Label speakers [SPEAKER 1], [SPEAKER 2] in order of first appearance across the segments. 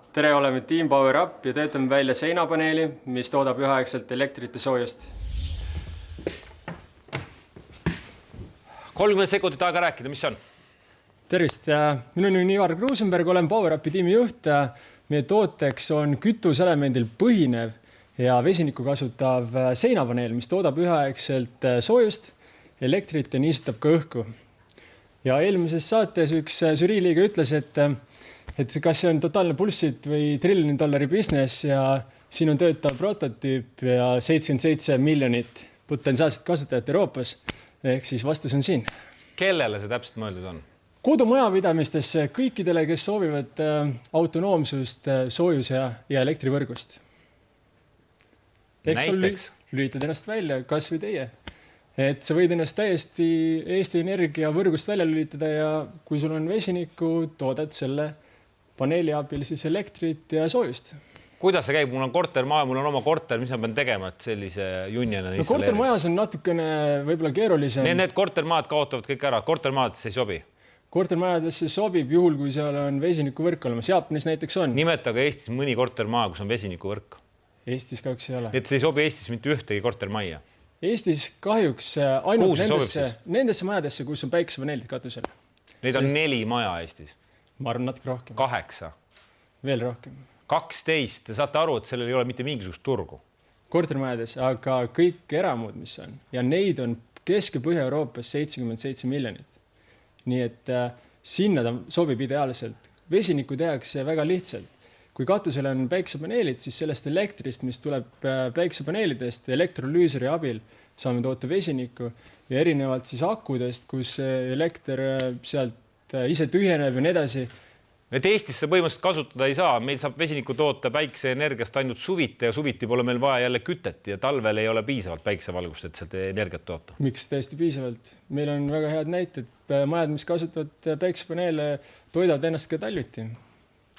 [SPEAKER 1] Tere, oleme Team Power Up ja töötame välja seinapaneeli, mis toodab üheaegselt elektrit ja soojust.
[SPEAKER 2] 30 sekundit aega rääkida, mis see on?
[SPEAKER 1] Tervist, minu nimi on Ivar Kruusenberg, olen Power Upi tiimi juht. Meie tooteks on kütuselemendil põhinev ja vesinikku kasutav seinapaneel, mis toodab üheaegselt soojust, elektrit ja niisutab ka õhku. Ja eelmises saates üks žüriiliige ütles, et kas see on totaalne bullshit või $1 trillion business ja siin on töötav prototüüp ja 77 miljonit potentsiaalset kasutajat Euroopas. Ehk siis vastus on siin.
[SPEAKER 2] Kellele see täpselt mõeldud on?
[SPEAKER 1] Kodumajapidamistesse kõikidele, kes soovivad autonoomsust soojus- ja elektrivõrgust.
[SPEAKER 2] Näiteks?
[SPEAKER 1] Lülitad ennast välja, kas või teie. Et sa võid ennast täiesti Eesti Energia võrgust välja lülitada ja kui sul on vesinikku, toodad selle paneeli abil siis elektrit ja soojust.
[SPEAKER 2] Kuidas see käib? Mul on kortermaja, mul on oma korter, mis ma pean tegema, et sellise junjana
[SPEAKER 1] no, kortermajas on natukene võib-olla keerulisem.
[SPEAKER 2] Need kortermaad kaotavad kõik ära, kortermaadesse ei sobi.
[SPEAKER 1] Kortermajadesse sobib juhul, kui seal on vesinikuvõrk olemas. Jaapanis näiteks on.
[SPEAKER 2] Nimetage Eestis mõni kortermaa, kus on vesinikuvõrk.
[SPEAKER 1] Eestis kahjuks ei ole.
[SPEAKER 2] Et see ei sobi Eestis mitte ühtegi kortermaja.
[SPEAKER 1] Eestis kahjuks ainult nendesse majadesse, kus on päikesepaneelid katusel.
[SPEAKER 2] Neid on 4 maja Eestis.
[SPEAKER 1] Ma arvan natuke rohkem.
[SPEAKER 2] 8.
[SPEAKER 1] Veel rohkem.
[SPEAKER 2] 12. Te saate aru, et sellel ei ole mitte mingisugust turgu.
[SPEAKER 1] Kortermajades, aga kõik eramud, mis on. Ja neid on Kesk- ja Põhja-Euroopas 77 miljonit. Nii et sinna ta sobib ideaalselt. Vesinikku tehakse väga lihtsalt. Kui katusel on päikesepaneelid, siis sellest elektrist, mis tuleb päikesepaneelidest elektrolüüseri abil, saame toota vesinikku ja erinevalt siis akudest, kus elekter sealt ise tühjeneb ja nii edasi.
[SPEAKER 2] Et Eestis see põhimõtteliselt kasutada ei saa. Meil saab vesinikku toota päikeseenergiast ainult suviti ja suviti pole meil vaja jälle kütet ja talvel ei ole piisavalt päikesevalgust, et sealt energiat toota. Miks
[SPEAKER 1] täiesti piisavalt? Meil on väga head näited. Majad, mis kasutavad päikesepaneele, toidavad ennast ka talviti.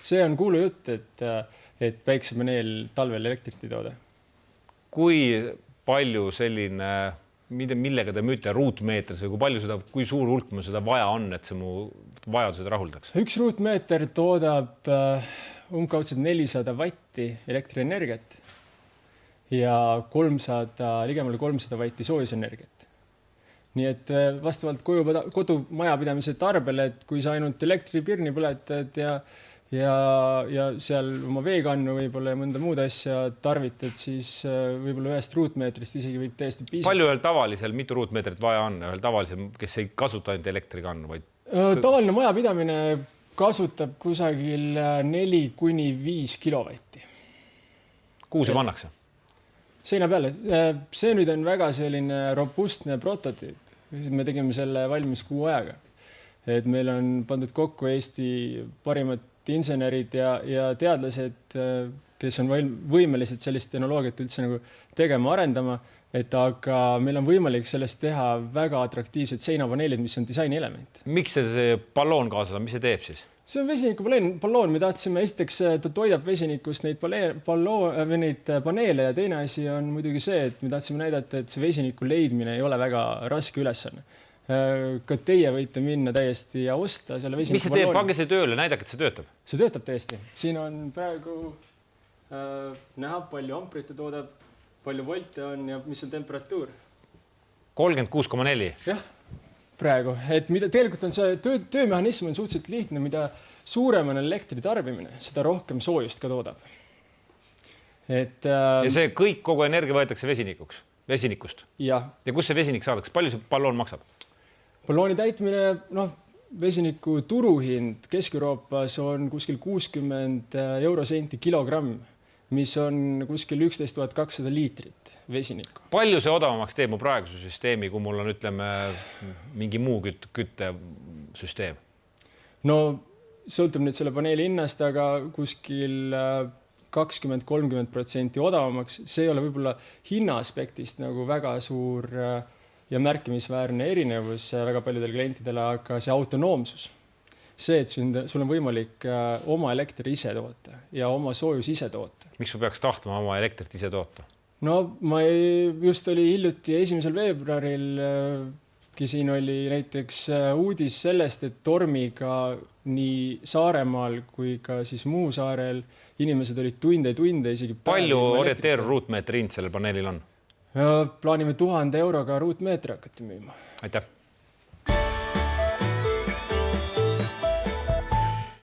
[SPEAKER 1] See on kuulu jutt, et päikesepaneel talvel elektrit ei tooda.
[SPEAKER 2] Kui palju selline, millega te müüte ruutmeetris või kui suur hulk mul seda vaja on, et see mu vajadused rahuldaks?
[SPEAKER 1] Üks ruutmeeter toodab umbkaudselt 400 vatti elektrienergiat ja ligemale 300 vatti soojusenergiat. Nii et vastavalt kodumajapidamise tarbele, et kui sa ainult elektripirni põletad ja seal oma veekannu võib-olla ja mõnda muud asja tarvitad, siis võib-olla ühest ruutmeetrist isegi võib täiesti piisata.
[SPEAKER 2] Palju ühel tavalisel, mitu ruutmeetrit vaja on? Ühel tavalisel, kes ei kasuta ainult elektrikannu, vaid...
[SPEAKER 1] Tavaline majapidamine kasutab kusagil 4–5 kilovatti.
[SPEAKER 2] Kuhu see pannakse?
[SPEAKER 1] Seina peale. See nüüd on väga selline robustne prototüüp. Me tegime selle valmis kuu ajaga. Et meil on pandud kokku Eesti parimad insenerid ja teadlased, kes on võimelised sellist tehnoloogiat üldse nagu tegema, arendama, aga meil on võimalik sellest teha väga atraktiivsed seinapaneelid, mis on disaini element.
[SPEAKER 2] Miks see balloon kaasas on? Mis see teeb siis?
[SPEAKER 1] See on vesiniku balloon. Me tahtsime esiteks, ta toidab vesinikust neid paneele ja teine asi on muidugi see, et me tahtsime näidata, et see vesiniku leidmine ei ole väga raske ülesanne. Ka teie võite minna täiesti ja osta selle vesiniku ballooni. Mis see teeb? Pange see tööle, näidake, et see töötab. See töötab täiesti. Siin on praegu näha, palju amprite toodab, palju volte on ja mis on temperatuur. 36,4. Jah, praegu. Et tegelikult on see töömehhanism on suhteliselt lihtne, mida suurem on elektri tarbimine, seda rohkem soojust ka toodab. Ja see kõik, kogu energia võetakse vesinikust? Ja kus see vesinik saadakse? Palju see balloon maksab? Ballooni täitmine, vesiniku turuhind Kesk-Euroopas on kuskil 60 eurosenti kilogramm, mis on kuskil 11 200 liitrit vesinikku. Palju see odavamaks teeb mu praeguse süsteemi, kui mul on, ütleme, mingi muu küttesüsteem? No, sõltub nüüd selle paneeli hinnast, aga kuskil 20–30% odavamaks. See ei ole võib-olla hinna aspektist nagu väga suur ja märkimisväärne erinevus väga paljudel klientidele, aga see autonoomsus. See, et sul on võimalik oma elektri ise toota ja oma soojus ise toota. Miks ma peaks tahtma oma elektrit ise toota? No, ma just oli hiljuti 1. veebruaril siin oli näiteks uudis sellest, et tormiga nii Saaremaal kui ka siis Muhu saarel inimesed olid tunde, isegi
[SPEAKER 2] palju orienteeruv ruutmeetri hind sellel paneelil on?
[SPEAKER 1] Plaanime 1000 euroga ruutmeetri hakata müüma.
[SPEAKER 2] Aitäh!